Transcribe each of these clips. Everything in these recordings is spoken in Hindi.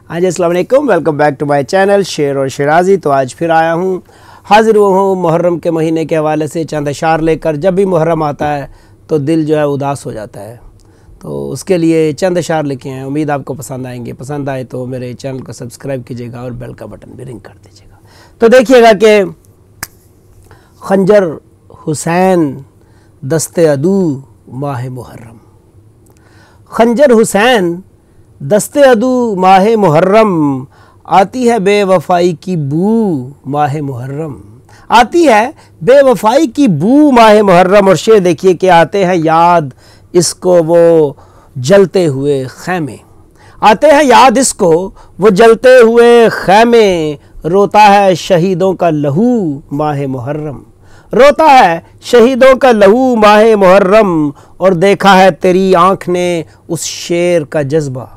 हाँ जी, अस्सलाम वालेकुम, welcome back to my channel Sher और शिराजी। तो आज फिर आया हूँ, हाजिर हुआ हूँ मुहर्रम के महीने के हवाले से चंद अशार लेकर। जब भी मुहर्रम आता है तो दिल जो है उदास हो जाता है, तो उसके लिए चंद अशार लिखे हैं। उम्मीद आपको पसंद आएंगे। पसंद आए तो मेरे चैनल को सब्सक्राइब कीजिएगा और बेल का बटन भी रिंग कर दीजिएगा। तो देखिएगा कि खंजर हुसैन दस्ते अदू माह मुहर्रम, खंजर हुसैन दस्ते अदू माह मुहर्रम, आती है बेवफाई की बू माह मुहर्रम, आती है बेवफाई की बू माह मुहर्रम। और शेर देखिए कि आते हैं याद इसको वो जलते हुए खैमे, आते हैं याद इसको वो जलते हुए खैमे, रोता है शहीदों का लहू माह मुहर्रम, रोता है शहीदों का लहू माह मुहर्रम। और देखा है तेरी आँख ने उस शेर का जज्बा,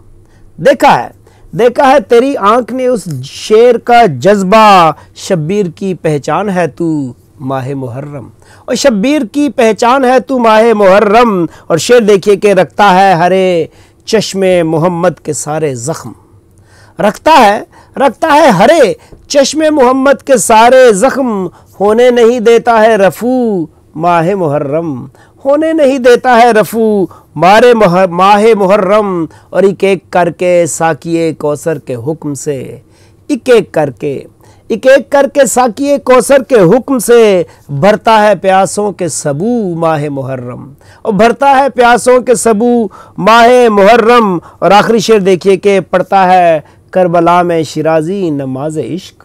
देखा है तेरी आँख ने उस शेर का जज्बा, शब्बीर की पहचान है तू माह मुहर्रम, और शब्बीर की पहचान है तू माह मुहर्रम। और शेर देखिए कि रखता है हरे चश्मे मोहम्मद के सारे ज़ख्म, रखता है हरे चश्मे मोहम्मद के सारे ज़ख्म, होने नहीं देता है रफू माह मुहर्रम, होने नहीं देता है रफू माह मुहर्रम। और एक एक करके साकिए कौसर के हुक्म से, एक एक करके साकिए कौसर के हुक्म से, भरता है प्यासों के सबू माह मुहर्रम, और भरता है प्यासों के सबू माह मुहर्रम। और आखिरी शेर देखिए कि पढ़ता है करबला में शिराजी नमाज इश्क,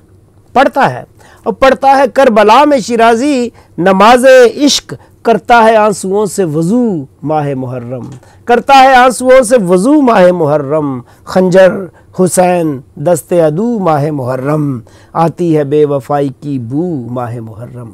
पढ़ता है करबला में शिराजी नमाज इश्क, करता है आंसुओं से वज़ू माह मुहर्रम, करता है आंसुओं से वज़ू माह मुहर्रम। खंजर हुसैन दस्ते अदू माह मुहर्रम, आती है बेवफाई की बू माह मुहर्रम।